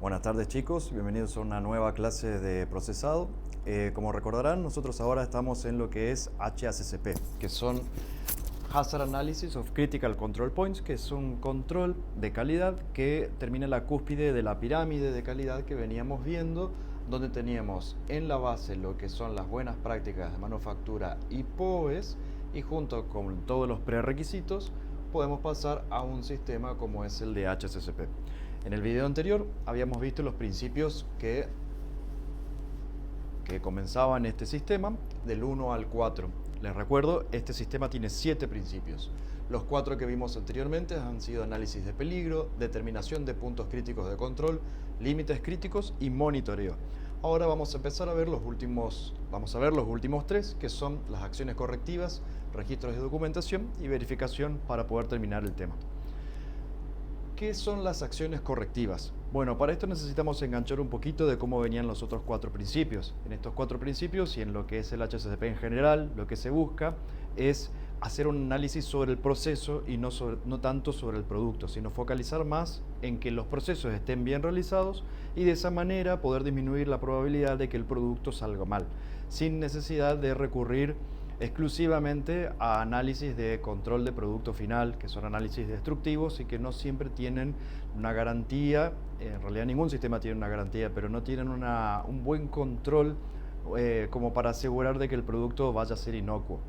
Buenas tardes chicos, bienvenidos a una nueva clase de procesado. Como recordarán, nosotros ahora estamos en lo que es HACCP, que son Hazard Analysis of Critical Control Points, que es un control de calidad que termina en la cúspide de la pirámide de calidad que veníamos viendo, donde teníamos en la base lo que son las buenas prácticas de manufactura y POEs, y junto con todos los prerequisitos podemos pasar a un sistema como es el de HACCP. En el video anterior habíamos visto los principios que comenzaban este sistema del 1 al 4. Les recuerdo, este sistema tiene 7 principios. Los 4 que vimos anteriormente han sido análisis de peligro, determinación de puntos críticos de control, límites críticos y monitoreo. Ahora vamos a empezar a ver los últimos 3, que son las acciones correctivas, registros de documentación y verificación para poder terminar el tema. ¿Qué son las acciones correctivas? Bueno, para esto necesitamos enganchar un poquito de cómo venían los otros 4 principios. En estos 4 principios y en lo que es el HACCP en general, lo que se busca es hacer un análisis sobre el proceso y no tanto sobre el producto, sino focalizar más en que los procesos estén bien realizados y de esa manera poder disminuir la probabilidad de que el producto salga mal, sin necesidad de recurrir exclusivamente a análisis de control de producto final, que son análisis destructivos y que no siempre tienen una garantía. En realidad ningún sistema tiene una garantía, pero no tienen un buen control como para asegurar de que el producto vaya a ser inocuo.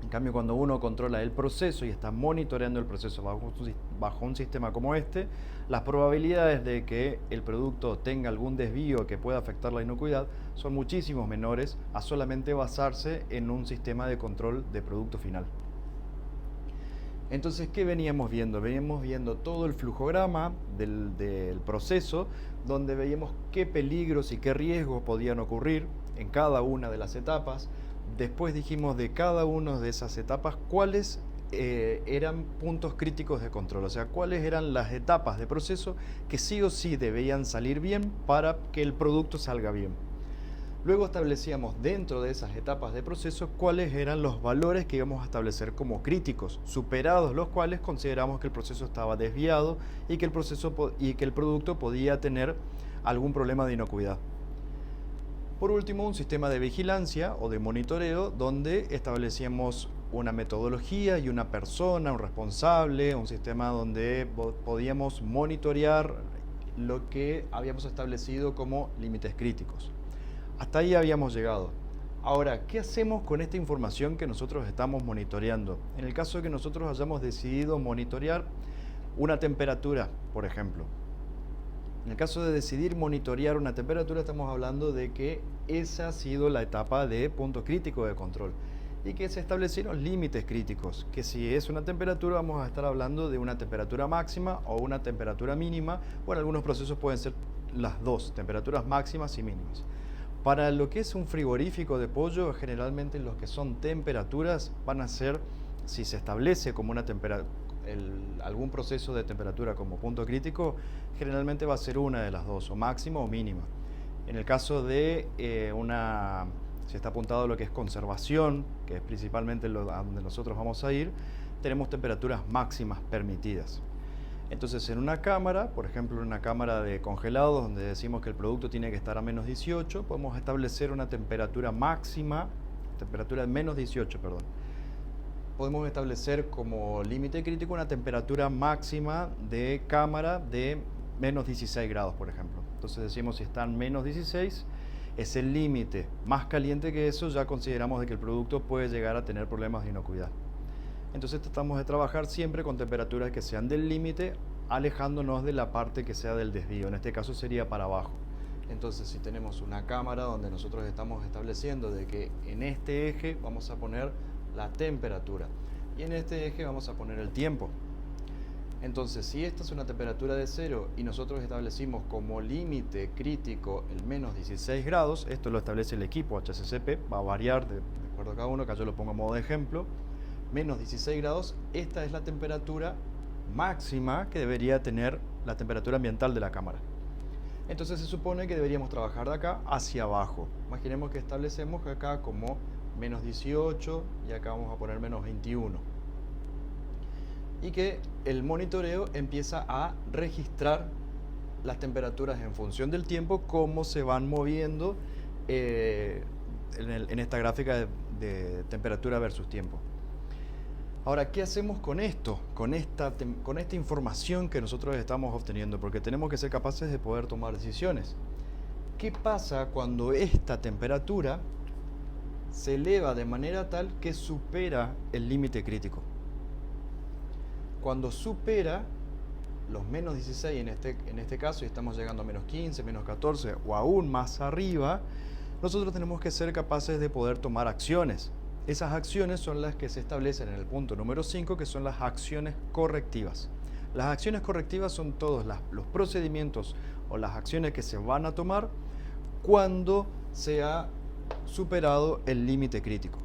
En cambio, cuando uno controla el proceso y está monitoreando el proceso bajo un sistema como este, las probabilidades de que el producto tenga algún desvío que pueda afectar la inocuidad son muchísimo menores a solamente basarse en un sistema de control de producto final. Entonces, ¿qué veníamos viendo? Veníamos viendo todo el flujograma del proceso, donde veíamos qué peligros y qué riesgos podían ocurrir en cada una de las etapas. Después dijimos de cada una de esas etapas cuáles eran puntos críticos de control, o sea, cuáles eran las etapas de proceso que sí o sí debían salir bien para que el producto salga bien. Luego establecíamos dentro de esas etapas de proceso cuáles eran los valores que íbamos a establecer como críticos, superados los cuales consideramos que el proceso estaba desviado y que el producto podía tener algún problema de inocuidad. Por último, un sistema de vigilancia o de monitoreo donde establecíamos una metodología y una persona, un responsable, un sistema donde podíamos monitorear lo que habíamos establecido como límites críticos. Hasta ahí habíamos llegado. Ahora, ¿qué hacemos con esta información que nosotros estamos monitoreando? En el caso de que nosotros hayamos decidido monitorear una temperatura, por ejemplo. En el caso de decidir monitorear una temperatura, estamos hablando de que esa ha sido la etapa de punto crítico de control y que se establecieron límites críticos, que si es una temperatura vamos a estar hablando de una temperatura máxima o una temperatura mínima, o en algunos procesos pueden ser las dos, temperaturas máximas y mínimas. Para lo que es un frigorífico de pollo, generalmente los que son temperaturas van a ser, si se establece como una algún proceso de temperatura como punto crítico, generalmente va a ser una de las dos, o máxima o mínima. En el caso de si está apuntado a lo que es conservación, que es principalmente a donde nosotros vamos a ir, tenemos temperaturas máximas permitidas. Entonces, en una cámara, por ejemplo, en una cámara de congelados, donde decimos que el producto tiene que estar a menos 18, podemos establecer una temperatura máxima, temperatura de menos 18, perdón. Podemos establecer como límite crítico una temperatura máxima de cámara de menos 16 grados, por ejemplo. Entonces decimos si están menos 16, es el límite. Más caliente que eso, ya consideramos de que el producto puede llegar a tener problemas de inocuidad. Entonces tratamos de trabajar siempre con temperaturas que sean del límite, alejándonos de la parte que sea del desvío. En este caso sería para abajo. Entonces, si tenemos una cámara donde nosotros estamos estableciendo de que en este eje vamos a poner la temperatura y en este eje vamos a poner el tiempo. Entonces, si esta es una temperatura de 0 y nosotros establecimos como límite crítico el menos 16 grados, esto lo establece el equipo HACCP, va a variar de acuerdo a cada uno, acá yo lo pongo a modo de ejemplo, menos 16 grados, esta es la temperatura máxima que debería tener la temperatura ambiental de la cámara. Entonces se supone que deberíamos trabajar de acá hacia abajo. Imaginemos que establecemos acá como menos 18 y acá vamos a poner menos 21. Y que el monitoreo empieza a registrar las temperaturas en función del tiempo, cómo se van moviendo en esta gráfica de temperatura versus tiempo. Ahora, ¿qué hacemos con esto? Con esta información que nosotros estamos obteniendo, porque tenemos que ser capaces de poder tomar decisiones. ¿Qué pasa cuando esta temperatura se eleva de manera tal que supera el límite crítico? Cuando supera los menos 16 en este caso, y estamos llegando a menos 15, menos 14 o aún más arriba, nosotros tenemos que ser capaces de poder tomar acciones. Esas acciones son las que se establecen en el punto número 5, que son las acciones correctivas. Las acciones correctivas son todos los procedimientos o las acciones que se van a tomar cuando se ha superado el límite crítico.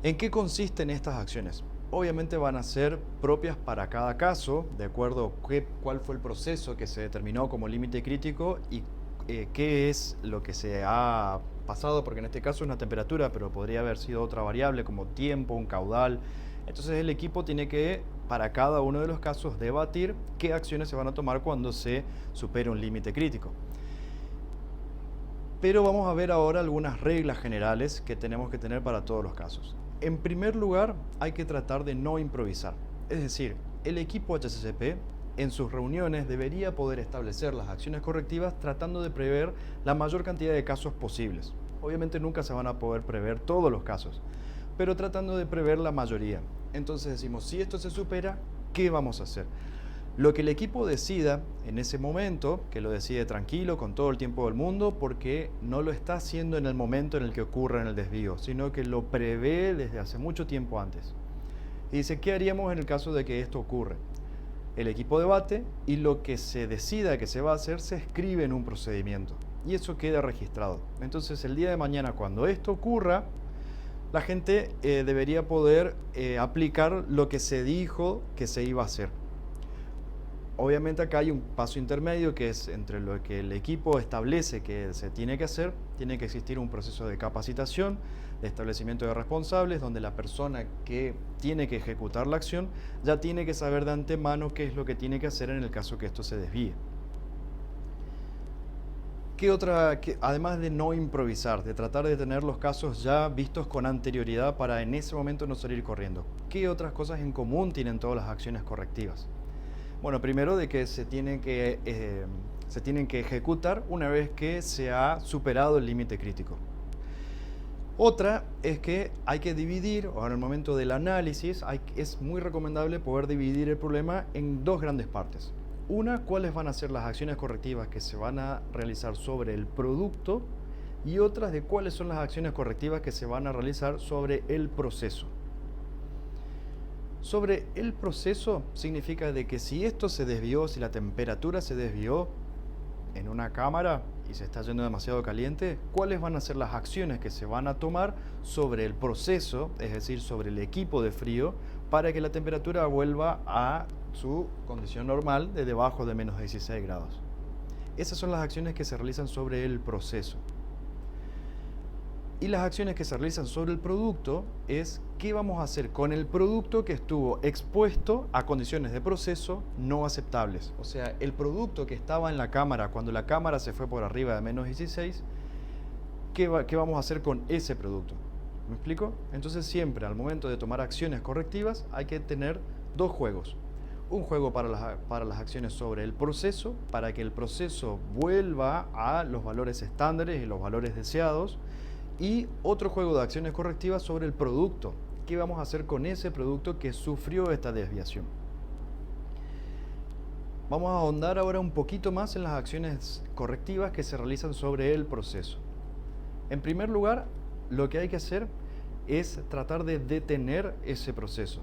¿En qué consisten estas acciones? Obviamente van a ser propias para cada caso, de acuerdo a cuál fue el proceso que se determinó como límite crítico y qué es lo que se ha pasado, porque en este caso es una temperatura, pero podría haber sido otra variable como tiempo, un caudal. Entonces el equipo tiene que, para cada uno de los casos, debatir qué acciones se van a tomar cuando se supere un límite crítico. Pero vamos a ver ahora algunas reglas generales que tenemos que tener para todos los casos. En primer lugar, hay que tratar de no improvisar. Es decir, el equipo HACCP en sus reuniones debería poder establecer las acciones correctivas tratando de prever la mayor cantidad de casos posibles. Obviamente nunca se van a poder prever todos los casos, pero tratando de prever la mayoría. Entonces decimos, si esto se supera, ¿qué vamos a hacer? Lo que el equipo decida en ese momento, que lo decide tranquilo, con todo el tiempo del mundo, porque no lo está haciendo en el momento en el que ocurre en el desvío, sino que lo prevé desde hace mucho tiempo antes. Y dice, ¿qué haríamos en el caso de que esto ocurra? El equipo debate y lo que se decida que se va a hacer se escribe en un procedimiento y eso queda registrado. Entonces el día de mañana cuando esto ocurra, la gente debería poder aplicar lo que se dijo que se iba a hacer. Obviamente acá hay un paso intermedio que es entre lo que el equipo establece que se tiene que hacer, tiene que existir un proceso de capacitación, de establecimiento de responsables, donde la persona que tiene que ejecutar la acción ya tiene que saber de antemano qué es lo que tiene que hacer en el caso que esto se desvíe. Además de no improvisar, de tratar de tener los casos ya vistos con anterioridad para en ese momento no salir corriendo, ¿qué otras cosas en común tienen todas las acciones correctivas? Bueno, primero de que se tienen que ejecutar una vez que se ha superado el límite crítico. Otra es que hay que dividir, o en el momento del análisis, es muy recomendable poder dividir el problema en dos grandes partes. Una, cuáles van a ser las acciones correctivas que se van a realizar sobre el producto y otras de cuáles son las acciones correctivas que se van a realizar sobre el proceso. Sobre el proceso significa de que si esto se desvió, si la temperatura se desvió en una cámara y se está yendo demasiado caliente, ¿cuáles van a ser las acciones que se van a tomar sobre el proceso, es decir, sobre el equipo de frío, para que la temperatura vuelva a su condición normal de debajo de menos 16 grados? Esas son las acciones que se realizan sobre el proceso. Y las acciones que se realizan sobre el producto es qué vamos a hacer con el producto que estuvo expuesto a condiciones de proceso no aceptables. O sea, el producto que estaba en la cámara cuando la cámara se fue por arriba de menos 16, ¿qué vamos a hacer con ese producto? ¿Me explico? Entonces siempre al momento de tomar acciones correctivas hay que tener dos juegos. Un juego para las acciones sobre el proceso, para que el proceso vuelva a los valores estándares y los valores deseados. Y otro juego de acciones correctivas sobre el producto. ¿Qué vamos a hacer con ese producto que sufrió esta desviación? Vamos a ahondar ahora un poquito más en las acciones correctivas que se realizan sobre el proceso. En primer lugar, lo que hay que hacer es tratar de detener ese proceso,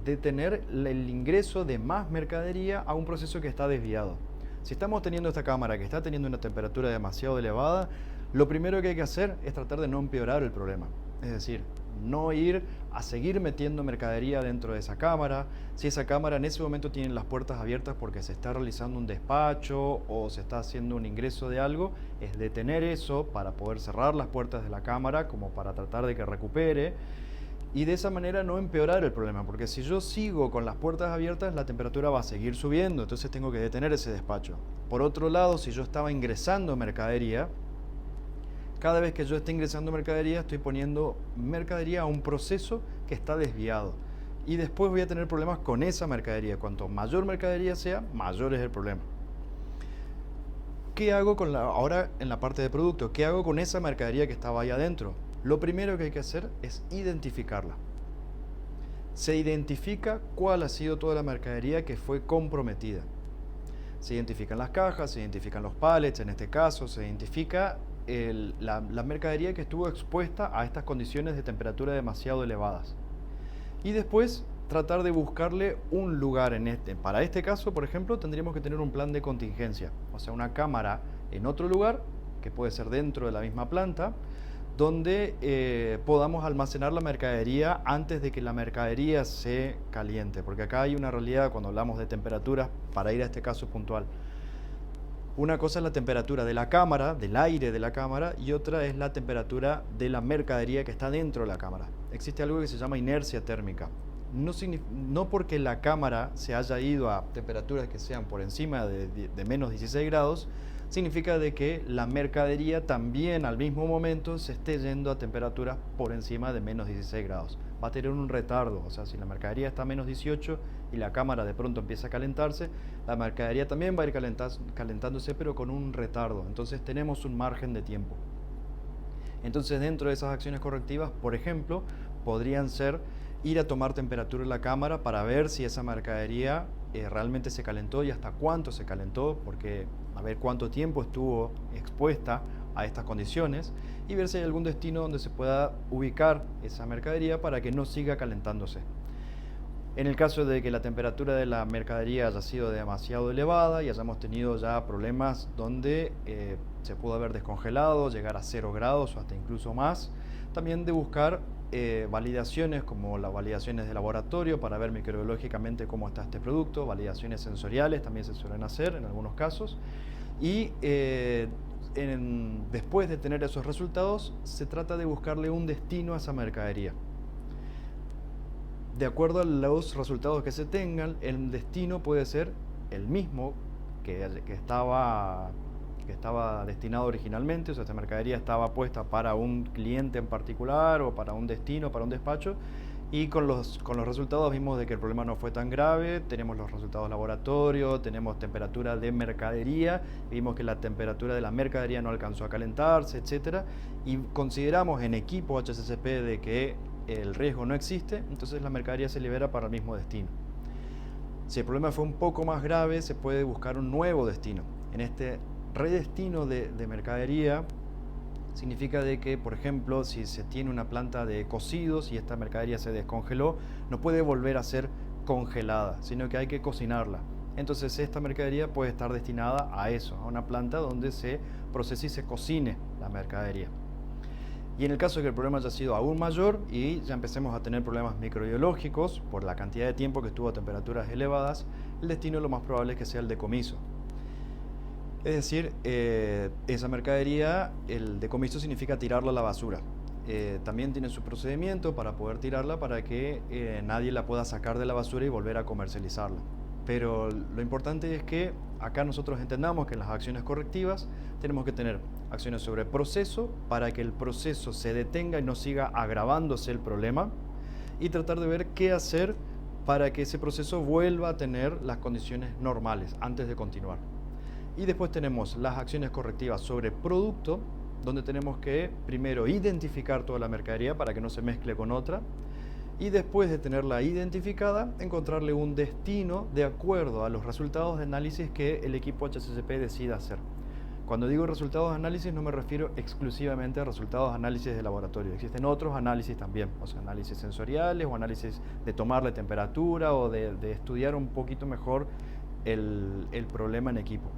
detener el ingreso de más mercadería a un proceso que está desviado. Si estamos teniendo esta cámara que está teniendo una temperatura demasiado elevada, lo primero que hay que hacer es tratar de no empeorar el problema. Es decir, no ir a seguir metiendo mercadería dentro de esa cámara. Si esa cámara en ese momento tiene las puertas abiertas porque se está realizando un despacho o se está haciendo un ingreso de algo, es detener eso para poder cerrar las puertas de la cámara como para tratar de que recupere. y de esa manera no empeorar el problema, porque si yo sigo con las puertas abiertas, la temperatura va a seguir subiendo, entonces tengo que detener ese despacho. Por otro lado, si yo estaba ingresando mercadería, cada vez que yo esté ingresando mercadería, estoy poniendo mercadería a un proceso que está desviado. Y después voy a tener problemas con esa mercadería. Cuanto mayor mercadería sea, mayor es el problema. ¿Qué hago ahora en la parte de producto? ¿Qué hago con esa mercadería que estaba ahí adentro? Lo primero que hay que hacer es identificarla. Se identifica cuál ha sido toda la mercadería que fue comprometida. Se identifican las cajas, se identifican los pallets, en este caso, se identifica la mercadería que estuvo expuesta a estas condiciones de temperatura demasiado elevadas. Y después tratar de buscarle un lugar para este caso, por ejemplo, tendríamos que tener un plan de contingencia, o sea, una cámara en otro lugar, que puede ser dentro de la misma planta, donde podamos almacenar la mercadería antes de que la mercadería se caliente, porque acá hay una realidad cuando hablamos de temperaturas, para ir a este caso puntual. Una cosa es la temperatura de la cámara, del aire de la cámara, y otra es la temperatura de la mercadería que está dentro de la cámara. Existe algo que se llama inercia térmica. No porque la cámara se haya ido a temperaturas que sean por encima de menos 16 grados, significa de que la mercadería también al mismo momento se esté yendo a temperaturas por encima de menos 16 grados. Va a tener un retardo, o sea, si la mercadería está a menos 18 y la cámara de pronto empieza a calentarse, la mercadería también va a ir calentándose, pero con un retardo. Entonces tenemos un margen de tiempo. Entonces, dentro de esas acciones correctivas, por ejemplo, podrían ser ir a tomar temperatura en la cámara para ver si esa mercadería realmente se calentó y hasta cuánto se calentó, porque a ver cuánto tiempo estuvo expuesta a estas condiciones y ver si hay algún destino donde se pueda ubicar esa mercadería para que no siga calentándose. En el caso de que la temperatura de la mercadería haya sido demasiado elevada y hayamos tenido ya problemas donde se pudo haber descongelado, llegar a 0 grados o hasta incluso más, también de buscar validaciones como las validaciones de laboratorio para ver microbiológicamente cómo está este producto, validaciones sensoriales también se suelen hacer en algunos casos y después de tener esos resultados se trata de buscarle un destino a esa mercadería. De acuerdo a los resultados que se tengan, el destino puede ser el mismo que estaba destinado originalmente, o sea, esta mercadería estaba puesta para un cliente en particular o para un destino, para un despacho, y con los resultados vimos de que el problema no fue tan grave, tenemos los resultados laboratorio, tenemos temperatura de mercadería, vimos que la temperatura de la mercadería no alcanzó a calentarse, etc. Y consideramos en equipo HACCP de que el riesgo no existe, entonces la mercadería se libera para el mismo destino. Si el problema fue un poco más grave, se puede buscar un nuevo destino. En este redestino de mercadería significa de que, por ejemplo, si se tiene una planta de cocidos y esta mercadería se descongeló, no puede volver a ser congelada, sino que hay que cocinarla. Entonces esta mercadería puede estar destinada a eso, a una planta donde se procese y se cocine la mercadería. Y en el caso de que el problema haya sido aún mayor y ya empecemos a tener problemas microbiológicos por la cantidad de tiempo que estuvo a temperaturas elevadas, el destino lo más probable es que sea el decomiso. Es decir, esa mercadería, el decomiso significa tirarla a la basura. También tiene su procedimiento para poder tirarla para que nadie la pueda sacar de la basura y volver a comercializarla. Pero lo importante es que acá nosotros entendamos que en las acciones correctivas tenemos que tener acciones sobre proceso para que el proceso se detenga y no siga agravándose el problema y tratar de ver qué hacer para que ese proceso vuelva a tener las condiciones normales antes de continuar. Y después tenemos las acciones correctivas sobre producto, donde tenemos que primero identificar toda la mercadería para que no se mezcle con otra y después de tenerla identificada, encontrarle un destino de acuerdo a los resultados de análisis que el equipo HACCP decida hacer. Cuando digo resultados de análisis no me refiero exclusivamente a resultados de análisis de laboratorio. Existen otros análisis también, o sea, análisis sensoriales o análisis de tomarle temperatura o de estudiar un poquito mejor el problema en equipo.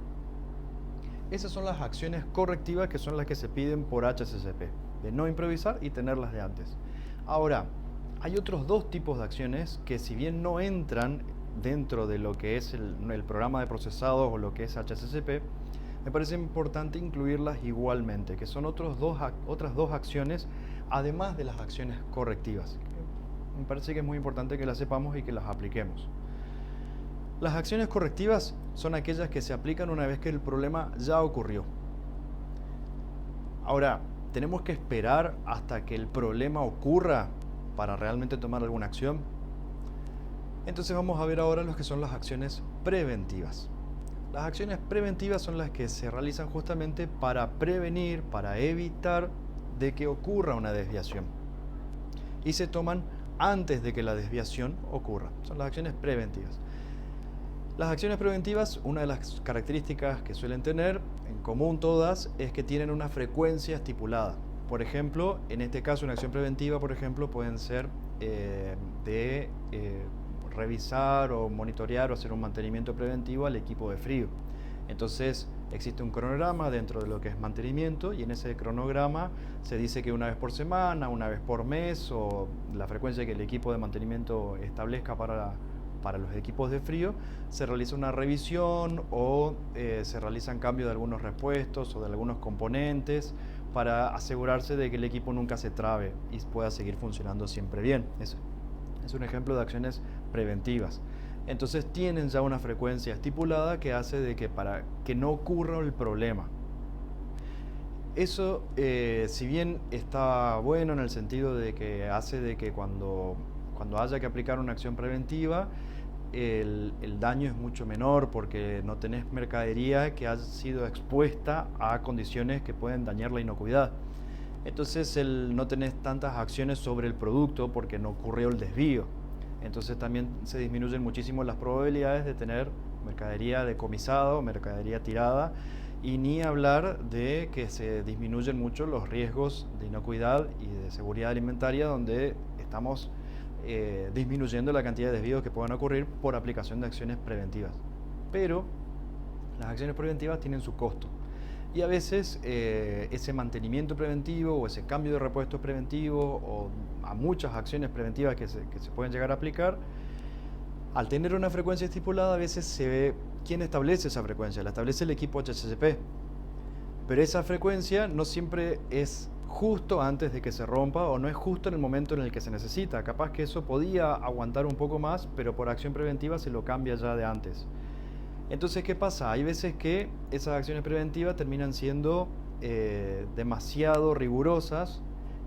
Esas son las acciones correctivas que son las que se piden por HACCP, de no improvisar y tenerlas de antes. Ahora, hay otros dos tipos de acciones que si bien no entran dentro de lo que es el programa de procesados o lo que es HACCP, me parece importante incluirlas igualmente, que son otras dos acciones, además de las acciones correctivas. Me parece que es muy importante que las sepamos y que las apliquemos. Las acciones correctivas son aquellas que se aplican una vez que el problema ya ocurrió. Ahora, ¿tenemos que esperar hasta que el problema ocurra para realmente tomar alguna acción? Entonces vamos a ver ahora lo que son las acciones preventivas. Las acciones preventivas son las que se realizan justamente para prevenir, para evitar de que ocurra una desviación. Y se toman antes de que la desviación ocurra. Son las acciones preventivas. Las acciones preventivas, una de las características que suelen tener en común todas es que tienen una frecuencia estipulada. Por ejemplo, en este caso una acción preventiva, por ejemplo, pueden ser revisar o monitorear o hacer un mantenimiento preventivo al equipo de frío. Entonces existe un cronograma dentro de lo que es mantenimiento y en ese cronograma se dice que una vez por semana, una vez por mes o la frecuencia que el equipo de mantenimiento establezca para los equipos de frío, se realiza una revisión o se realizan cambios de algunos repuestos o de algunos componentes para asegurarse de que el equipo nunca se trabe y pueda seguir funcionando siempre bien. Es un ejemplo de acciones preventivas. Entonces tienen ya una frecuencia estipulada que hace de que para que no ocurra el problema. Eso, si bien está bueno en el sentido de que hace de que cuando haya que aplicar una acción preventiva, el daño es mucho menor porque no tenés mercadería que haya sido expuesta a condiciones que pueden dañar la inocuidad. Entonces no tenés tantas acciones sobre el producto porque no ocurrió el desvío. Entonces también se disminuyen muchísimo las probabilidades de tener mercadería decomisada o mercadería tirada, y ni hablar de que se disminuyen mucho los riesgos de inocuidad y de seguridad alimentaria, donde estamos disminuyendo la cantidad de desvíos que puedan ocurrir por aplicación de acciones preventivas. Pero las acciones preventivas tienen su costo. Y a veces ese mantenimiento preventivo o ese cambio de repuestos preventivo o a muchas acciones preventivas que se pueden llegar a aplicar, al tener una frecuencia estipulada, a veces se ve quién establece esa frecuencia. La establece el equipo HACCP. Pero esa frecuencia no siempre es justo antes de que se rompa o no es justo en el momento en el que se necesita. Capaz que eso podía aguantar un poco más, pero por acción preventiva se lo cambia ya de antes. Entonces, ¿qué pasa? Hay veces que esas acciones preventivas terminan siendo demasiado rigurosas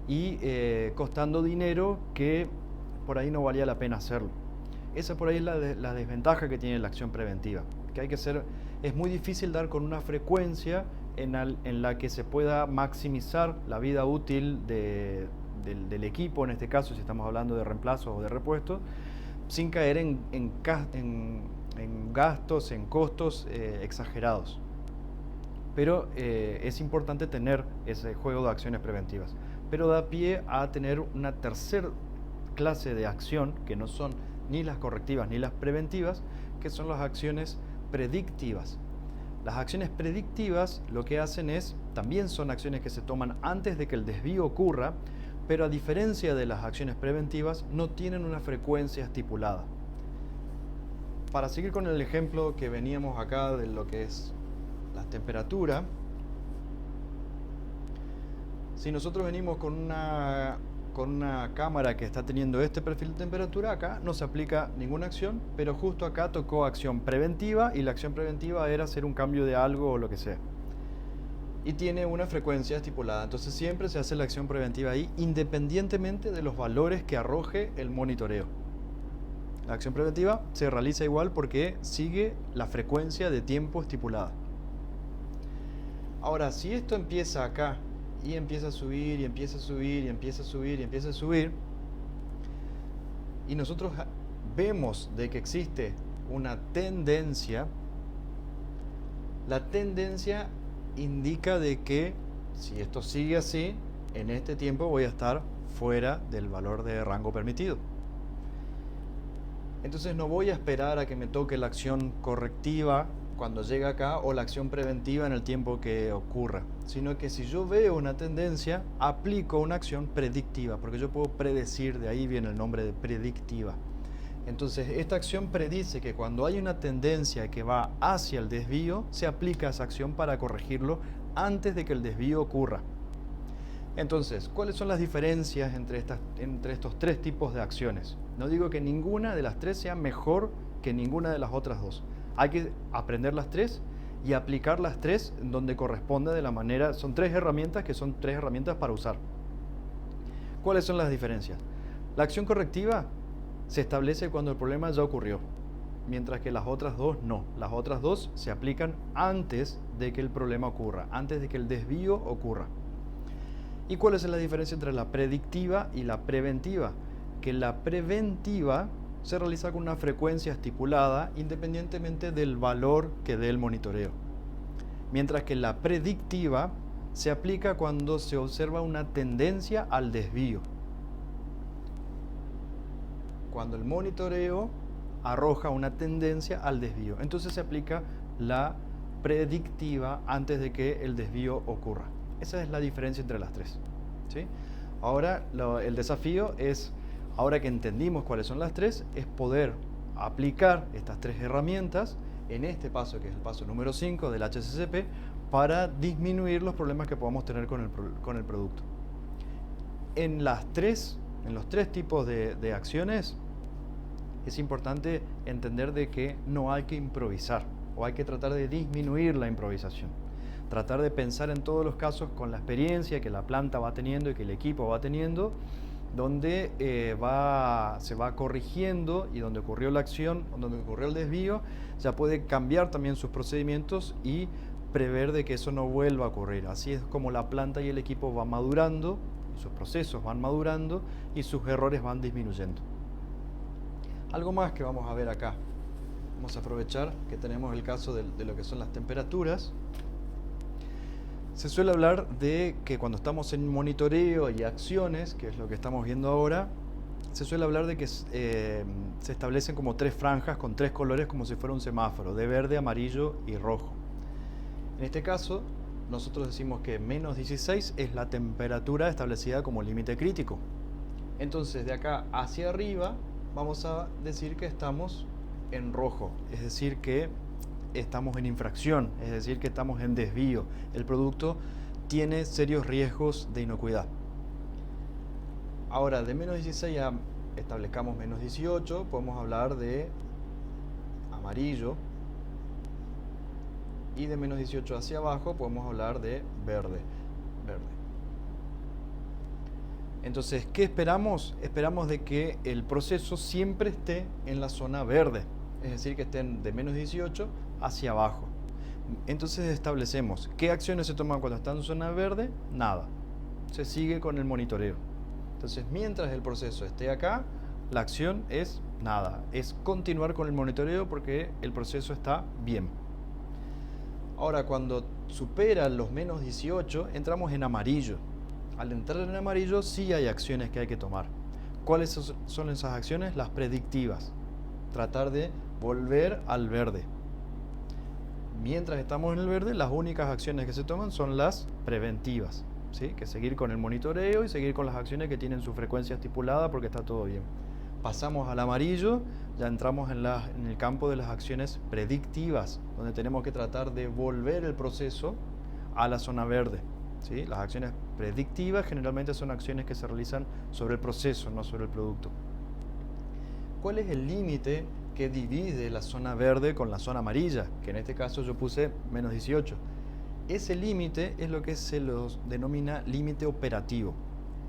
y costando dinero que por ahí no valía la pena hacerlo. Esa por ahí es la desventaja que tiene la acción preventiva. Que es muy difícil dar con una frecuencia en la que se pueda maximizar la vida útil del equipo, en este caso si estamos hablando de reemplazos o de repuestos, sin caer en gastos, en costos exagerados. Pero es importante tener ese juego de acciones preventivas. Pero da pie a tener una tercera clase de acción, que no son ni las correctivas ni las preventivas, que son las acciones predictivas. Las acciones predictivas lo que hacen también son acciones que se toman antes de que el desvío ocurra, pero a diferencia de las acciones preventivas, no tienen una frecuencia estipulada. Para seguir con el ejemplo que veníamos acá de lo que es la temperatura, si nosotros venimos con una cámara que está teniendo este perfil de temperatura, acá no se aplica ninguna acción, pero justo acá tocó acción preventiva y la acción preventiva era hacer un cambio de algo o lo que sea. Y tiene una frecuencia estipulada, entonces siempre se hace la acción preventiva ahí independientemente de los valores que arroje el monitoreo. La acción preventiva se realiza igual porque sigue la frecuencia de tiempo estipulada. Ahora, si esto empieza acá y empieza a subir, y empieza a subir, y empieza a subir, y empieza a subir, y nosotros vemos de que existe una tendencia, la tendencia indica de que si esto sigue así, en este tiempo voy a estar fuera del valor de rango permitido. Entonces no voy a esperar a que me toque la acción correctiva cuando llega acá o la acción preventiva en el tiempo que ocurra, sino que si yo veo una tendencia, aplico una acción predictiva, porque yo puedo predecir, de ahí viene el nombre de predictiva. Entonces esta acción predice que cuando hay una tendencia que va hacia el desvío, se aplica esa acción para corregirlo antes de que el desvío ocurra. Entonces, ¿cuáles son las diferencias entre estos tres tipos de acciones? No digo que ninguna de las tres sea mejor que ninguna de las otras dos. Hay que aprender las tres y aplicar las tres donde corresponda de la manera. Son tres herramientas que son tres herramientas para usar. ¿Cuáles son las diferencias? La acción correctiva se establece cuando el problema ya ocurrió, mientras que las otras dos no. Las otras dos se aplican antes de que el problema ocurra, antes de que el desvío ocurra. ¿Y cuál es la diferencia entre la predictiva y la preventiva? Que la preventiva se realiza con una frecuencia estipulada independientemente del valor que dé el monitoreo, mientras que la predictiva se aplica cuando se observa una tendencia al desvío. Cuando el monitoreo arroja una tendencia al desvío, entonces se aplica la predictiva antes de que el desvío ocurra. Esa es la diferencia entre las tres, ¿sí? Ahora el desafío es, ahora que entendimos cuáles son las tres, es poder aplicar estas tres herramientas en este paso, que es el paso número 5 del HACCP, para disminuir los problemas que podamos tener con el producto. En los tres tipos de acciones, es importante entender de que no hay que improvisar, o hay que tratar de disminuir la improvisación. Tratar de pensar en todos los casos con la experiencia que la planta va teniendo y que el equipo va teniendo, donde se va corrigiendo y donde ocurrió la acción, donde ocurrió el desvío, ya puede cambiar también sus procedimientos y prever de que eso no vuelva a ocurrir. Así es como la planta y el equipo van madurando, y sus procesos van madurando y sus errores van disminuyendo. Algo más que vamos a ver acá. Vamos a aprovechar que tenemos el caso de lo que son las temperaturas. Se suele hablar de que cuando estamos en monitoreo y acciones, que es lo que estamos viendo ahora, se suele hablar de que se establecen como tres franjas con tres colores como si fuera un semáforo, de verde, amarillo y rojo. En este caso, nosotros decimos que menos 16 es la temperatura establecida como límite crítico. Entonces, de acá hacia arriba, vamos a decir que estamos en rojo, es decir que estamos en infracción, es decir que estamos en desvío. El producto tiene serios riesgos de inocuidad. Ahora, de menos 16 ya establezcamos menos 18, podemos hablar de amarillo, y de menos 18 hacia abajo podemos hablar de verde. Entonces, ¿qué esperamos? Esperamos de que el proceso siempre esté en la zona verde, es decir, que estén de menos 18 hacia abajo. Entonces establecemos qué acciones se toman cuando están en zona verde. Nada, se sigue con el monitoreo. Entonces, mientras el proceso esté acá, la acción es nada, es continuar con el monitoreo porque el proceso está bien. Ahora, cuando supera los menos 18, entramos en amarillo. Al entrar en amarillo, sí hay acciones que hay que tomar. ¿Cuáles son esas acciones? Las predictivas. Tratar de volver al verde. Mientras estamos en el verde, las únicas acciones que se toman son las preventivas, ¿sí? Que seguir con el monitoreo y seguir con las acciones que tienen su frecuencia estipulada porque está todo bien. Pasamos al amarillo, ya entramos en el campo de las acciones predictivas, donde tenemos que tratar de volver el proceso a la zona verde, ¿sí? Las acciones predictivas generalmente son acciones que se realizan sobre el proceso, no sobre el producto. ¿Cuál es el límite que divide la zona verde con la zona amarilla? Que en este caso yo puse menos 18. Ese límite es lo que se los denomina límite operativo.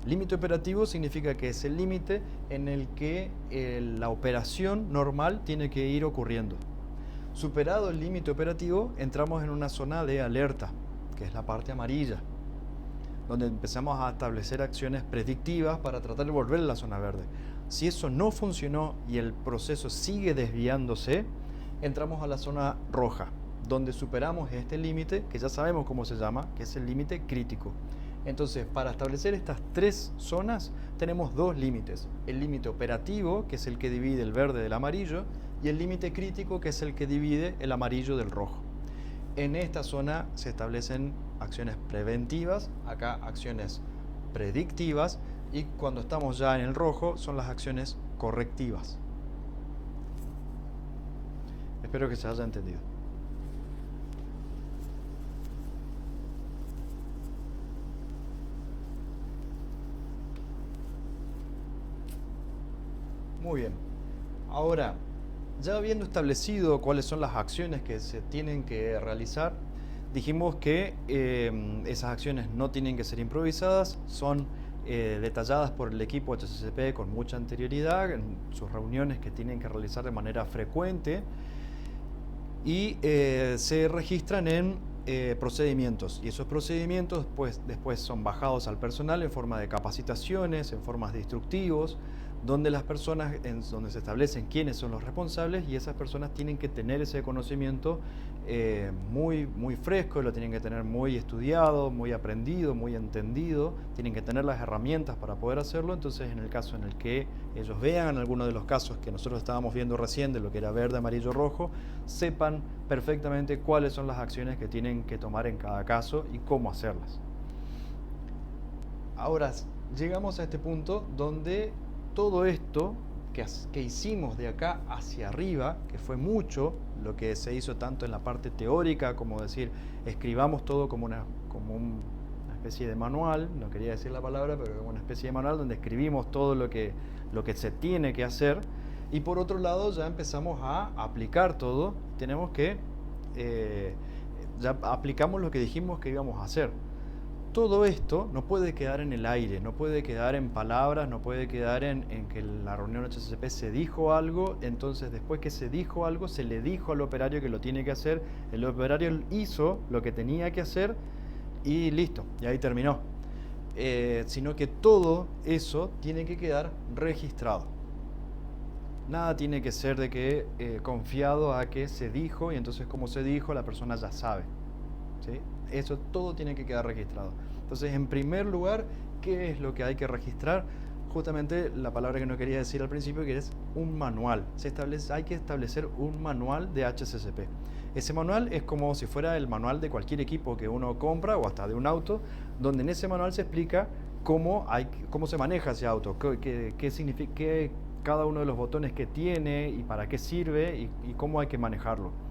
Límite operativo significa que es el límite en el que la operación normal tiene que ir ocurriendo. Superado el límite operativo, entramos en una zona de alerta, que es la parte amarilla, donde empezamos a establecer acciones predictivas para tratar de volver a la zona verde. Si eso no funcionó y el proceso sigue desviándose, entramos a la zona roja, donde superamos este límite, que ya sabemos cómo se llama, que es el límite crítico. Entonces, para establecer estas tres zonas, tenemos dos límites. El límite operativo, que es el que divide el verde del amarillo, y el límite crítico, que es el que divide el amarillo del rojo. En esta zona se establecen acciones preventivas, acá acciones predictivas, y cuando estamos ya en el rojo son las acciones correctivas. Espero que se haya entendido. Muy bien. Ahora, ya habiendo establecido cuáles son las acciones que se tienen que realizar, dijimos que esas acciones no tienen que ser improvisadas, son detalladas por el equipo HACCP con mucha anterioridad en sus reuniones que tienen que realizar de manera frecuente y se registran en procedimientos, y esos procedimientos después son bajados al personal en forma de capacitaciones, en formas de instructivos, donde las personas, donde se establecen quiénes son los responsables, y esas personas tienen que tener ese conocimiento muy fresco, lo tienen que tener muy estudiado, muy aprendido, muy entendido, tienen que tener las herramientas para poder hacerlo. Entonces, en el caso en el que ellos vean en alguno de los casos que nosotros estábamos viendo recién, de lo que era verde, amarillo, rojo, sepan perfectamente cuáles son las acciones que tienen que tomar en cada caso y cómo hacerlas. Ahora, llegamos a este punto donde todo esto que hicimos de acá hacia arriba, que fue mucho lo que se hizo tanto en la parte teórica, como decir, escribamos todo como una especie de manual, no quería decir la palabra, pero una especie de manual donde escribimos todo lo que se tiene que hacer, y por otro lado ya empezamos a aplicar todo, tenemos que, ya aplicamos lo que dijimos que íbamos a hacer. Todo esto no puede quedar en el aire, no puede quedar en palabras, no puede quedar en que la reunión HACCP se dijo algo, entonces después que se dijo algo, se le dijo al operario que lo tiene que hacer, el operario hizo lo que tenía que hacer y listo, y ahí terminó. Sino que todo eso tiene que quedar registrado. Nada tiene que ser de que confiado a que se dijo y entonces como se dijo la persona ya sabe, ¿sí? Eso todo tiene que quedar registrado. Entonces, en primer lugar, ¿qué es lo que hay que registrar? Justamente la palabra que no quería decir al principio, que es un manual. Hay que establecer un manual de HACCP. Ese manual es como si fuera el manual de cualquier equipo que uno compra o hasta de un auto, donde en ese manual se explica cómo se maneja ese auto, qué significa, cada uno de los botones que tiene y para qué sirve y cómo hay que manejarlo.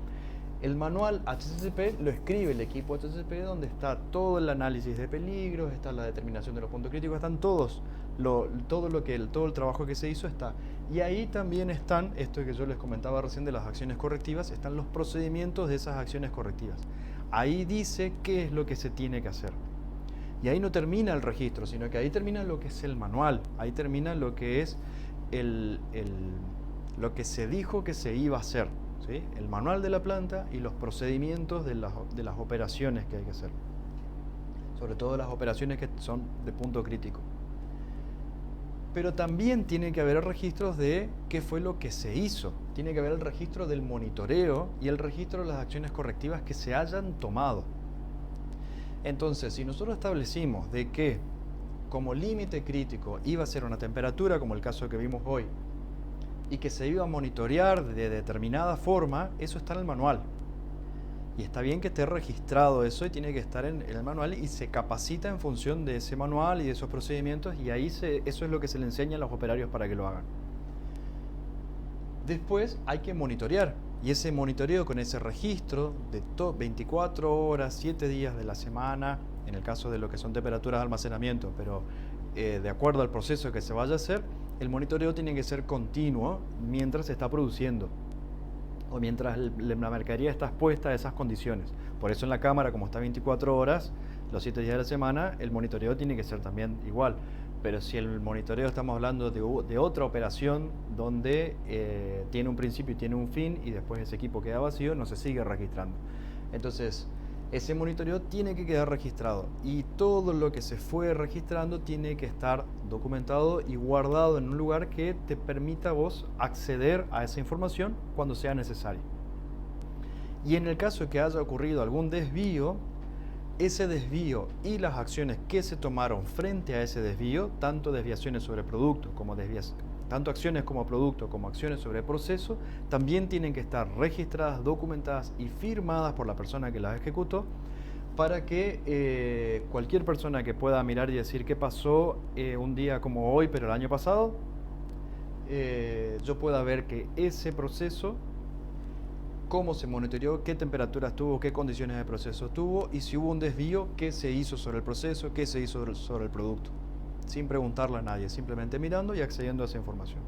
El manual HACCP lo escribe el equipo HACCP, donde está todo el análisis de peligros, está la determinación de los puntos críticos, están todo el trabajo que se hizo está. Y ahí también están, esto que yo les comentaba recién de las acciones correctivas, están los procedimientos de esas acciones correctivas. Ahí dice qué es lo que se tiene que hacer. Y ahí no termina el registro, sino que ahí termina lo que es el manual, ahí termina lo que es lo que se dijo que se iba a hacer. ¿Sí? El manual de la planta y los procedimientos de las operaciones que hay que hacer, sobre todo las operaciones que son de punto crítico. Pero también tiene que haber registros de qué fue lo que se hizo, tiene que haber el registro del monitoreo y el registro de las acciones correctivas que se hayan tomado. Entonces, si nosotros establecimos de que como límite crítico iba a ser una temperatura, como el caso que vimos hoy, y que se iba a monitorear de determinada forma, eso está en el manual. Y está bien que esté registrado eso y tiene que estar en el manual y se capacita en función de ese manual y de esos procedimientos y ahí eso es lo que se le enseña a los operarios para que lo hagan. Después hay que monitorear y ese monitoreo con ese registro de 24 horas, 7 días de la semana, en el caso de lo que son temperaturas de almacenamiento, pero de acuerdo al proceso que se vaya a hacer, el monitoreo tiene que ser continuo mientras se está produciendo o mientras la mercadería está expuesta a esas condiciones. Por eso en la cámara, como está 24 horas, los 7 días de la semana, el monitoreo tiene que ser también igual. Pero si el monitoreo estamos hablando de otra operación donde tiene un principio y tiene un fin y después ese equipo queda vacío, no se sigue registrando. Entonces, ese monitoreo tiene que quedar registrado y todo lo que se fue registrando tiene que estar documentado y guardado en un lugar que te permita a vos acceder a esa información cuando sea necesario. Y en el caso de que haya ocurrido algún desvío, ese desvío y las acciones que se tomaron frente a ese desvío, tanto desviaciones sobre producto como tanto acciones como producto como acciones sobre proceso, también tienen que estar registradas, documentadas y firmadas por la persona que las ejecutó para que cualquier persona que pueda mirar y decir qué pasó un día como hoy pero el año pasado, yo pueda ver que ese proceso, cómo se monitoreó, qué temperaturas tuvo, qué condiciones de proceso tuvo y si hubo un desvío, qué se hizo sobre el proceso, qué se hizo sobre el producto. Sin preguntarle a nadie, simplemente mirando y accediendo a esa información.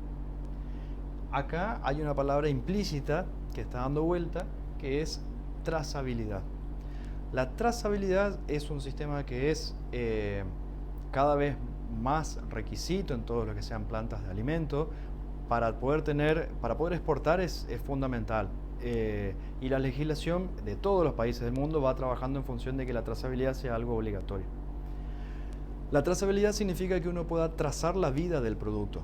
Acá hay una palabra implícita que está dando vuelta, que es trazabilidad. La trazabilidad es un sistema que es cada vez más requisito en todo lo que sean plantas de alimento. Para poder exportar es fundamental. Y la legislación de todos los países del mundo va trabajando en función de que la trazabilidad sea algo obligatorio. La trazabilidad significa que uno pueda trazar la vida del producto.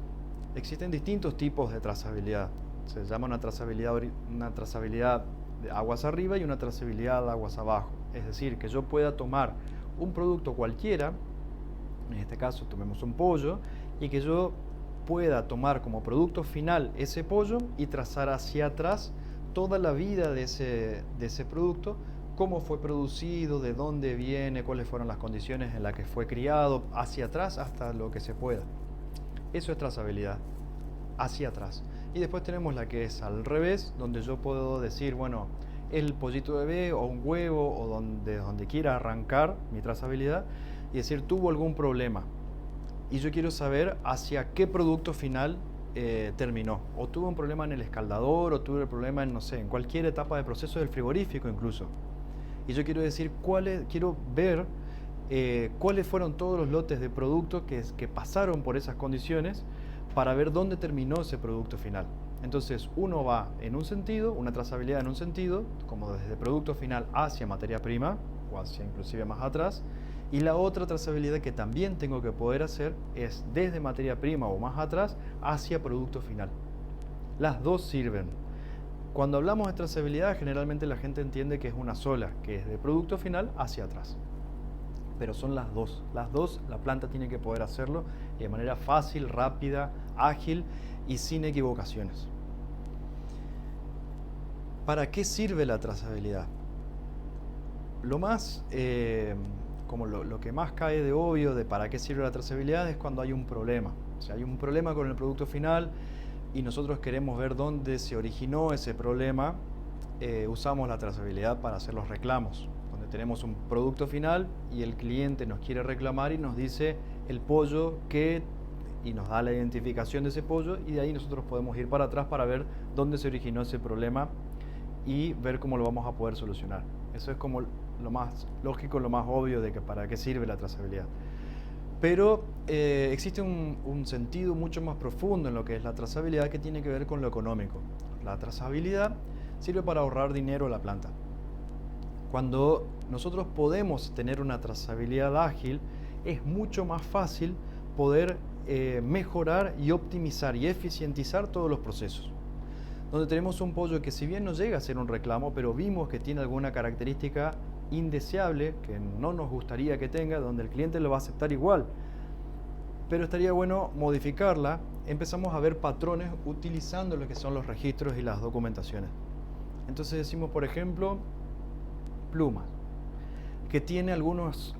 Existen distintos tipos de trazabilidad. Se llama una trazabilidad de aguas arriba y una trazabilidad de aguas abajo. Es decir, que yo pueda tomar un producto cualquiera, en este caso tomemos un pollo, y que yo pueda tomar como producto final ese pollo y trazar hacia atrás toda la vida de ese producto, cómo fue producido, de dónde viene, cuáles fueron las condiciones en las que fue criado, hacia atrás hasta lo que se pueda. Eso es trazabilidad, hacia atrás. Y después tenemos la que es al revés, donde yo puedo decir, bueno, el pollito bebé o un huevo o donde quiera arrancar mi trazabilidad y decir, tuvo algún problema. Y yo quiero saber hacia qué producto final terminó. O tuvo un problema en el escaldador, o tuve un problema en, no sé, en cualquier etapa de proceso del frigorífico incluso. Y yo quiero decir, quiero ver cuáles fueron todos los lotes de productos que pasaron por esas condiciones para ver dónde terminó ese producto final. Entonces uno va en un sentido, una trazabilidad en un sentido, como desde producto final hacia materia prima, o hacia inclusive más atrás, y la otra trazabilidad que también tengo que poder hacer es desde materia prima o más atrás hacia producto final. Las dos sirven. Cuando hablamos de trazabilidad, generalmente la gente entiende que es una sola, que es de producto final hacia atrás. Pero son las dos. Las dos, la planta tiene que poder hacerlo de manera fácil, rápida, ágil y sin equivocaciones. ¿Para qué sirve la trazabilidad? Lo más, como lo que más cae de obvio de para qué sirve la trazabilidad es cuando hay un problema. O sea, hay un problema con el producto final y nosotros queremos ver dónde se originó ese problema, usamos la trazabilidad para hacer los reclamos. Donde tenemos un producto final y el cliente nos quiere reclamar y nos dice el pollo y nos da la identificación de ese pollo y de ahí nosotros podemos ir para atrás para ver dónde se originó ese problema y ver cómo lo vamos a poder solucionar. Eso es como lo más lógico, lo más obvio de que para qué sirve la trazabilidad. Pero existe un sentido mucho más profundo en lo que es la trazabilidad que tiene que ver con lo económico. La trazabilidad sirve para ahorrar dinero a la planta. Cuando nosotros podemos tener una trazabilidad ágil, es mucho más fácil poder mejorar y optimizar y eficientizar todos los procesos. Donde tenemos un pollo que si bien no llega a ser un reclamo, pero vimos que tiene alguna característica indeseable, que no nos gustaría que tenga, donde el cliente lo va a aceptar igual, pero estaría bueno modificarla, empezamos a ver patrones utilizando lo que son los registros y las documentaciones. Entonces decimos, por ejemplo, plumas, que tiene algunos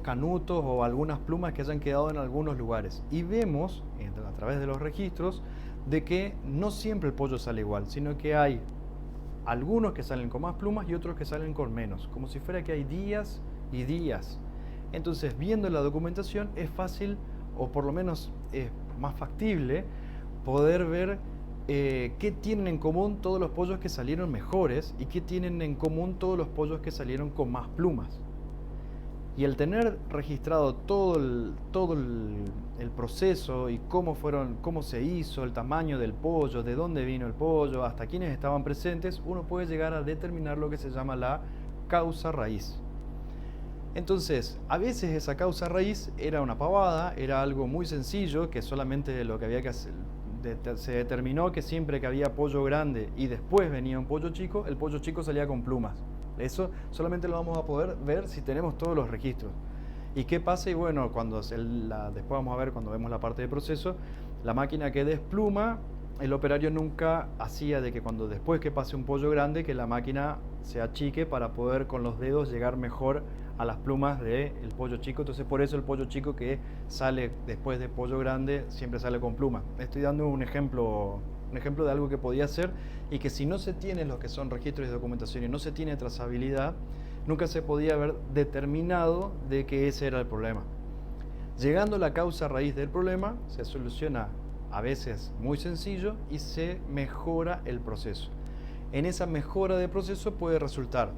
canutos o algunas plumas que hayan quedado en algunos lugares. Y vemos, a través de los registros, de que no siempre el pollo sale igual, sino que hay algunos que salen con más plumas y otros que salen con menos, como si fuera que hay días y días. Entonces, viendo la documentación es fácil, o por lo menos es más factible, poder ver qué tienen en común todos los pollos que salieron mejores y qué tienen en común todos los pollos que salieron con más plumas. Y el tener registrado todo el proceso y cómo se hizo, el tamaño del pollo, de dónde vino el pollo, hasta quiénes estaban presentes, uno puede llegar a determinar lo que se llama la causa raíz. Entonces, a veces esa causa raíz era una pavada, era algo muy sencillo, que solamente lo que había que hacer, se determinó que siempre que había pollo grande y después venía un pollo chico, el pollo chico salía con plumas. Eso solamente lo vamos a poder ver si tenemos todos los registros. ¿Y qué pasa? Y bueno, después vamos a ver cuando vemos la parte de proceso, la máquina que despluma, el operario nunca hacía de que después que pase un pollo grande, que la máquina se achique para poder con los dedos llegar mejor a las plumas del pollo chico. Entonces por eso el pollo chico que sale después de pollo grande siempre sale con pluma. Estoy dando un ejemplo de algo que podía ser y que si no se tiene lo que son registros y documentación y no se tiene trazabilidad, nunca se podía haber determinado de que ese era el problema. Llegando a la causa raíz del problema, se soluciona a veces muy sencillo, y se mejora el proceso. En esa mejora de proceso puede resultar,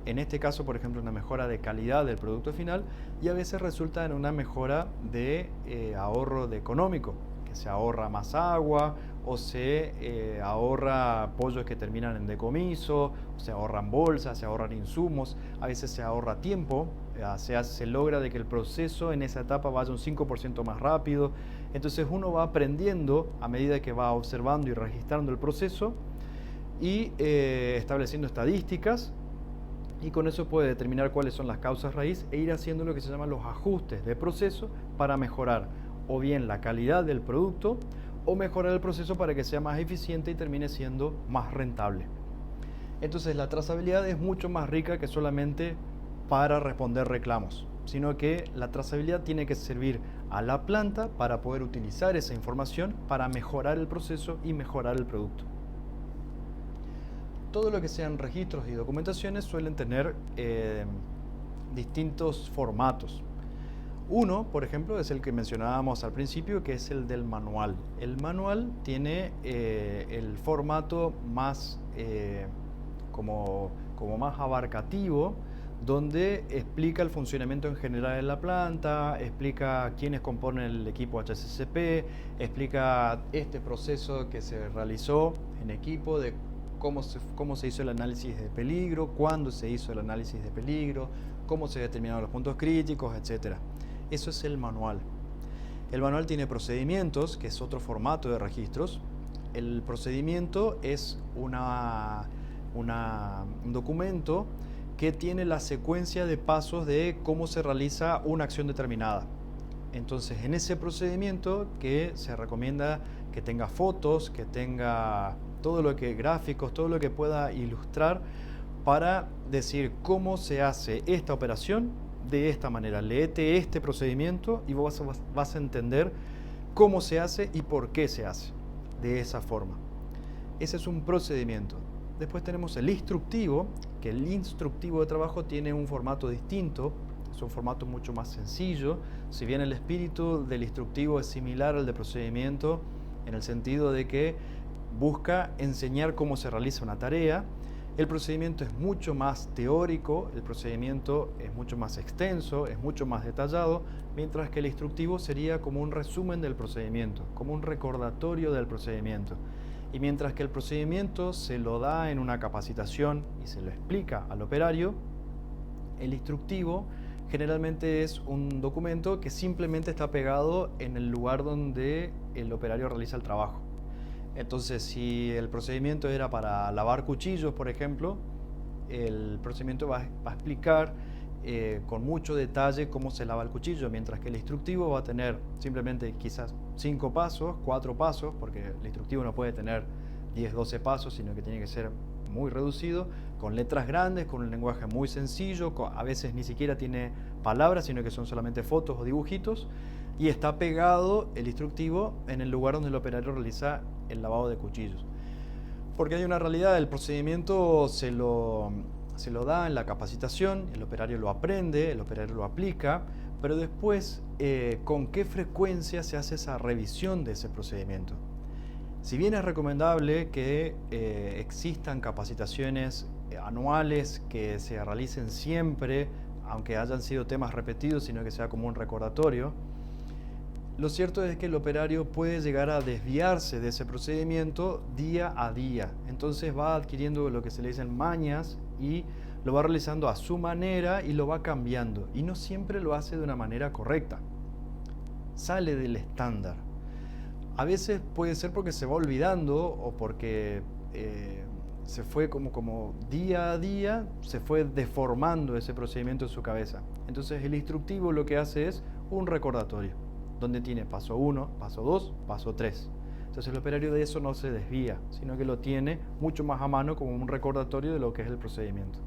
en este caso, por ejemplo, una mejora de calidad del producto final, y a veces resulta en una mejora de ahorro de económico, que se ahorra más agua, o se ahorra pollos que terminan en decomiso, o se ahorran bolsas, se ahorran insumos, a veces se ahorra tiempo, se logra de que el proceso en esa etapa vaya un 5% más rápido. Entonces uno va aprendiendo a medida que va observando y registrando el proceso, y estableciendo estadísticas, y con eso puede determinar cuáles son las causas raíz e ir haciendo lo que se llaman los ajustes de proceso para mejorar o bien la calidad del producto o mejorar el proceso para que sea más eficiente y termine siendo más rentable. Entonces la trazabilidad es mucho más rica que solamente para responder reclamos, sino que la trazabilidad tiene que servir a la planta para poder utilizar esa información para mejorar el proceso y mejorar el producto. Todo lo que sean registros y documentaciones suelen tener distintos formatos. Uno, por ejemplo, es el que mencionábamos al principio, que es el del manual. El manual tiene el formato más como más abarcativo, donde explica el funcionamiento en general de la planta, explica quiénes componen el equipo HACCP, explica este proceso que se realizó en equipo, de cómo se hizo el análisis de peligro, cuándo se hizo el análisis de peligro, cómo se determinaron los puntos críticos, etc. Eso es el manual. El manual tiene procedimientos, que es otro formato de registros. El procedimiento es un documento que tiene la secuencia de pasos de cómo se realiza una acción determinada. Entonces, en ese procedimiento, que se recomienda que tenga fotos, que tenga gráficos, todo lo que pueda ilustrar para decir cómo se hace esta operación de esta manera. Léete este procedimiento y vos vas a entender cómo se hace y por qué se hace de esa forma. Ese es un procedimiento. Después tenemos el instructivo, que el instructivo de trabajo tiene un formato distinto, es un formato mucho más sencillo. Si bien el espíritu del instructivo es similar al de procedimiento, en el sentido de que busca enseñar cómo se realiza una tarea, el procedimiento es mucho más teórico, el procedimiento es mucho más extenso, es mucho más detallado, mientras que el instructivo sería como un resumen del procedimiento, como un recordatorio del procedimiento. Y mientras que el procedimiento se lo da en una capacitación y se lo explica al operario, el instructivo generalmente es un documento que simplemente está pegado en el lugar donde el operario realiza el trabajo. Entonces, si el procedimiento era para lavar cuchillos, por ejemplo, el procedimiento va a explicar con mucho detalle cómo se lava el cuchillo, mientras que el instructivo va a tener simplemente quizás 5 pasos, 4 pasos, porque el instructivo no puede tener 10, 12 pasos, sino que tiene que ser muy reducido, con letras grandes, con un lenguaje muy sencillo, a veces ni siquiera tiene palabras, sino que son solamente fotos o dibujitos, y está pegado el instructivo en el lugar donde el operario realiza el lavado de cuchillos. Porque hay una realidad, el procedimiento se lo da en la capacitación, el operario lo aprende, el operario lo aplica, pero después, ¿con qué frecuencia se hace esa revisión de ese procedimiento? Si bien es recomendable que existan capacitaciones anuales que se realicen siempre, aunque hayan sido temas repetidos, sino que sea como un recordatorio, lo cierto es que el operario puede llegar a desviarse de ese procedimiento día a día. Entonces va adquiriendo lo que se le dicen mañas y lo va realizando a su manera y lo va cambiando. Y no siempre lo hace de una manera correcta. Sale del estándar. A veces puede ser porque se va olvidando o porque se fue como día a día, se fue deformando ese procedimiento en su cabeza. Entonces el instructivo lo que hace es un recordatorio, donde tiene paso 1, paso 2, paso 3. Entonces el operario de eso no se desvía, sino que lo tiene mucho más a mano como un recordatorio de lo que es el procedimiento.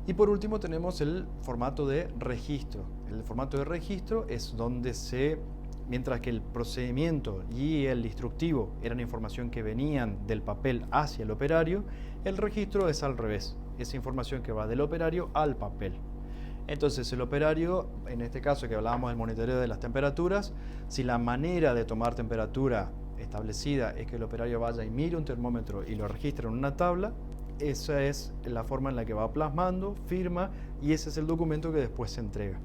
Y por último tenemos el formato de registro. El formato de registro es donde mientras que el procedimiento y el instructivo eran información que venían del papel hacia el operario, el registro es al revés, es información que va del operario al papel. Entonces el operario, en este caso que hablábamos del monitoreo de las temperaturas, si la manera de tomar temperatura establecida es que el operario vaya y mire un termómetro y lo registre en una tabla, esa es la forma en la que va plasmando, firma, y ese es el documento que después se entrega.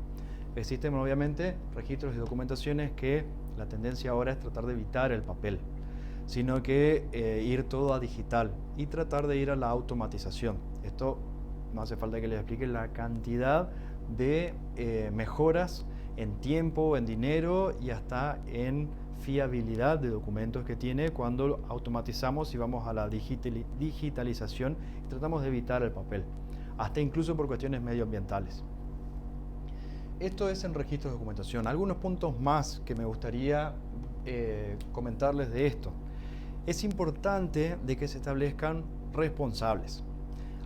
Existen obviamente registros y documentaciones que la tendencia ahora es tratar de evitar el papel, sino que ir todo a digital y tratar de ir a la automatización. Esto no hace falta que les explique la cantidad de mejoras en tiempo, en dinero y hasta en fiabilidad de documentos que tiene cuando automatizamos y vamos a la digitalización y tratamos de evitar el papel, hasta incluso por cuestiones medioambientales. Esto es en registros de documentación. Algunos puntos más que me gustaría comentarles de esto. Es importante de que se establezcan responsables.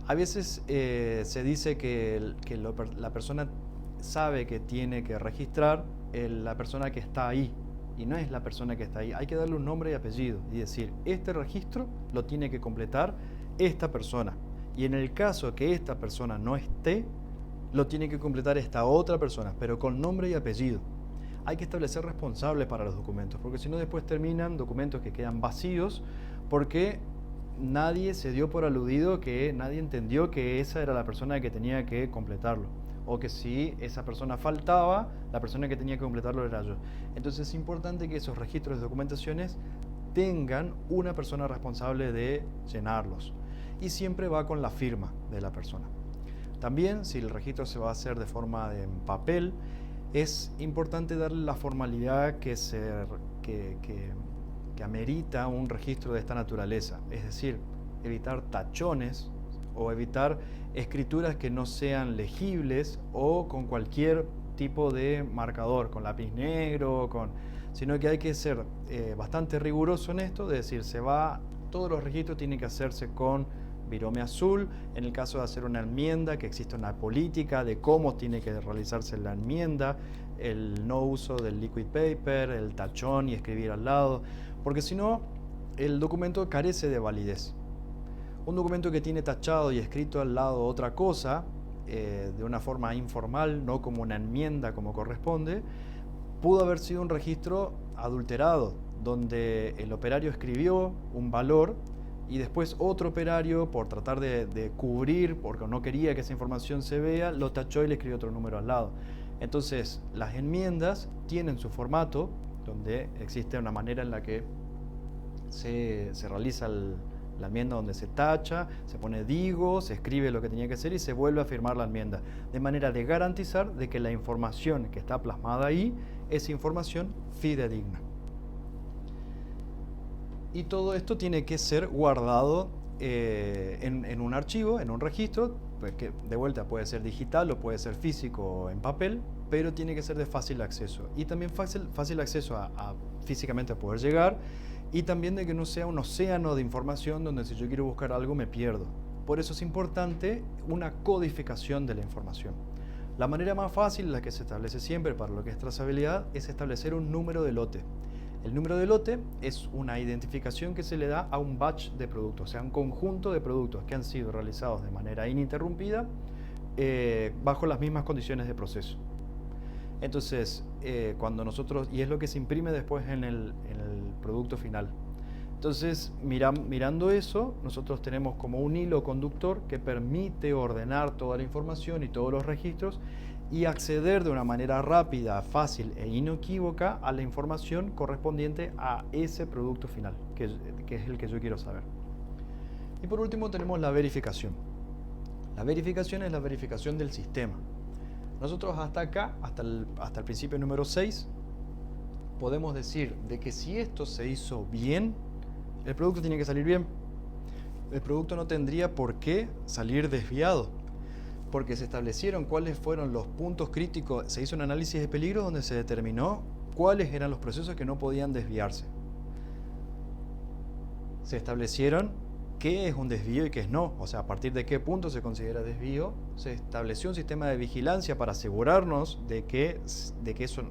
A veces se dice que la persona sabe que tiene que registrar la persona que está ahí, y no es la persona que está ahí. Hay que darle un nombre y apellido y decir, este registro lo tiene que completar esta persona, y en el caso que esta persona no esté, lo tiene que completar esta otra persona, pero con nombre y apellido. Hay que establecer responsables para los documentos, porque si no después terminan documentos que quedan vacíos porque nadie se dio por aludido, que nadie entendió que esa era la persona que tenía que completarlo, o que si esa persona faltaba, la persona que tenía que completarlo era yo. Entonces es importante que esos registros de documentaciones tengan una persona responsable de llenarlos, y siempre va con la firma de la persona. También, si el registro se va a hacer de forma en papel, es importante darle la formalidad que amerita un registro de esta naturaleza. Es decir, evitar tachones o evitar escrituras que no sean legibles o con cualquier tipo de marcador, con lápiz negro, sino que hay que ser bastante riguroso en esto, de decir, todos los registros tienen que hacerse con virome azul. En el caso de hacer una enmienda, que existe una política de cómo tiene que realizarse la enmienda, el no uso del liquid paper, el tachón y escribir al lado, porque si no, el documento carece de validez. Un documento que tiene tachado y escrito al lado otra cosa, de una forma informal, no como una enmienda como corresponde, pudo haber sido un registro adulterado, donde el operario escribió un valor y después otro operario, por tratar de cubrir, porque no quería que esa información se vea, lo tachó y le escribió otro número al lado. Entonces, las enmiendas tienen su formato, donde existe una manera en la que se realiza la enmienda, donde se tacha, se pone digo, se escribe lo que tenía que hacer y se vuelve a firmar la enmienda, de manera de garantizar de que la información que está plasmada ahí es información fidedigna. Y todo esto tiene que ser guardado en un archivo, en un registro, pues que de vuelta puede ser digital o puede ser físico o en papel, pero tiene que ser de fácil acceso. Y también fácil acceso físicamente a poder llegar, y también de que no sea un océano de información donde si yo quiero buscar algo me pierdo. Por eso es importante una codificación de la información. La manera más fácil, la que se establece siempre para lo que es trazabilidad, es establecer un número de lote. El número de lote es una identificación que se le da a un batch de productos, o sea, un conjunto de productos que han sido realizados de manera ininterrumpida bajo las mismas condiciones de proceso. Entonces, cuando nosotros, y es lo que se imprime después en el producto final. Entonces, mirando eso, nosotros tenemos como un hilo conductor que permite ordenar toda la información y todos los registros y acceder de una manera rápida, fácil e inequívoca a la información correspondiente a ese producto final, que es el que yo quiero saber. Y por último tenemos la verificación. La verificación es la verificación del sistema. Nosotros hasta acá, hasta el principio número 6, podemos decir de que si esto se hizo bien, el producto tiene que salir bien. El producto no tendría por qué salir desviado, porque se establecieron cuáles fueron los puntos críticos, se hizo un análisis de peligro donde se determinó cuáles eran los procesos que no podían desviarse. Se establecieron qué es un desvío y qué es no, o sea, a partir de qué punto se considera desvío. Se estableció un sistema de vigilancia para asegurarnos de que eso,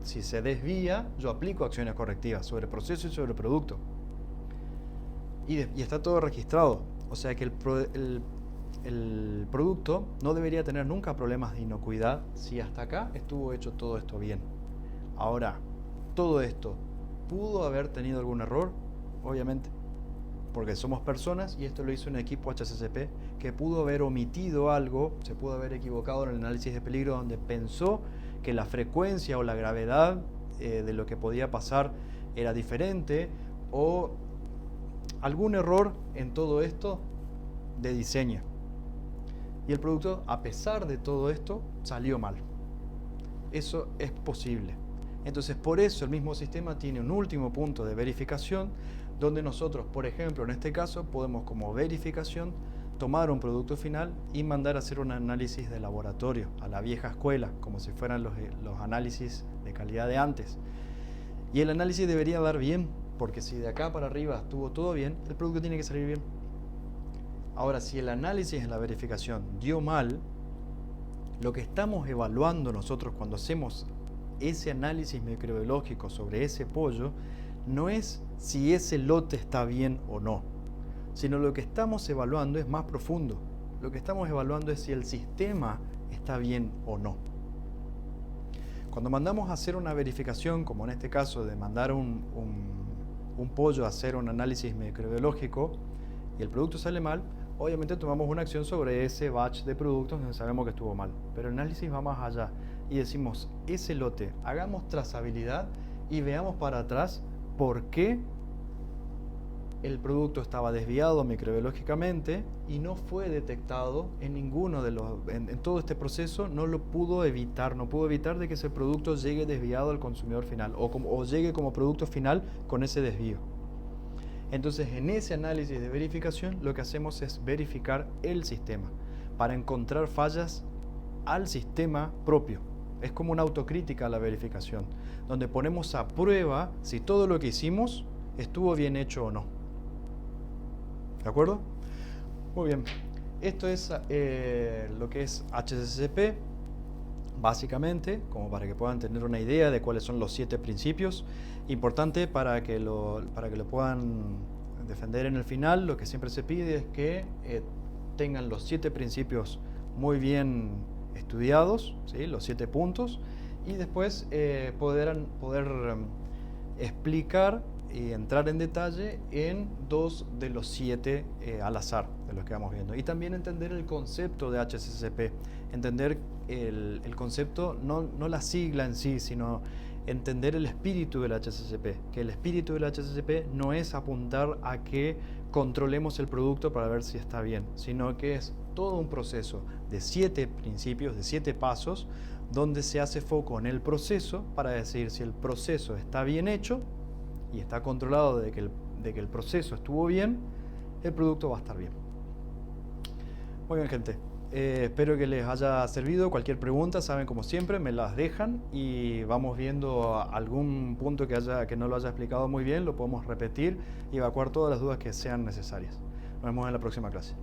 si se desvía, yo aplico acciones correctivas sobre el proceso y sobre el producto. Y está todo registrado, o sea que el producto no debería tener nunca problemas de inocuidad si hasta acá estuvo hecho todo esto bien. Ahora, todo esto, ¿pudo haber tenido algún error? Obviamente, porque somos personas y esto lo hizo un equipo HACCP que pudo haber omitido algo, se pudo haber equivocado en el análisis de peligro donde pensó que la frecuencia o la gravedad de lo que podía pasar era diferente, o algún error en todo esto de diseño. Y el producto, a pesar de todo esto, salió mal. Eso es posible. Entonces, por eso el mismo sistema tiene un último punto de verificación, donde nosotros, por ejemplo, en este caso, podemos como verificación tomar un producto final y mandar a hacer un análisis de laboratorio a la vieja escuela, como si fueran los análisis de calidad de antes. Y el análisis debería dar bien, porque si de acá para arriba estuvo todo bien, el producto tiene que salir bien. Ahora, si el análisis en la verificación dio mal, lo que estamos evaluando nosotros cuando hacemos ese análisis microbiológico sobre ese pollo no es si ese lote está bien o no, sino lo que estamos evaluando es más profundo. Lo que estamos evaluando es si el sistema está bien o no. Cuando mandamos a hacer una verificación, como en este caso de mandar un pollo a hacer un análisis microbiológico y el producto sale mal, obviamente tomamos una acción sobre ese batch de productos donde sabemos que estuvo mal. Pero el análisis va más allá y decimos, ese lote, hagamos trazabilidad y veamos para atrás por qué el producto estaba desviado microbiológicamente y no fue detectado en ninguno de los, en todo este proceso no lo pudo evitar, no pudo evitar de que ese producto llegue desviado al consumidor final o llegue como producto final con ese desvío. Entonces, en ese análisis de verificación lo que hacemos es verificar el sistema para encontrar fallas al sistema propio. Es como una autocrítica a la verificación, donde ponemos a prueba si todo lo que hicimos estuvo bien hecho o no. ¿De acuerdo? Muy bien. Esto es lo que es HACCP, básicamente, como para que puedan tener una idea de cuáles son los 7 principios. Importante para que lo puedan defender en el final, lo que siempre se pide es que tengan los 7 principios muy bien estudiados, ¿sí? Los 7 puntos, y después poder explicar y entrar en detalle en 2 de los 7 al azar de los que vamos viendo. Y también entender el concepto de HACCP, entender el concepto, no la sigla en sí, sino entender el espíritu del HACCP, que el espíritu del HACCP no es apuntar a que controlemos el producto para ver si está bien, sino que es todo un proceso de 7 principios, de 7 pasos, donde se hace foco en el proceso para decir si el proceso está bien hecho y está controlado de que el proceso estuvo bien, el producto va a estar bien. Muy bien, gente. Espero que les haya servido. Cualquier pregunta, saben, como siempre, me las dejan y vamos viendo algún punto que no lo haya explicado muy bien, lo podemos repetir y evacuar todas las dudas que sean necesarias. Nos vemos en la próxima clase.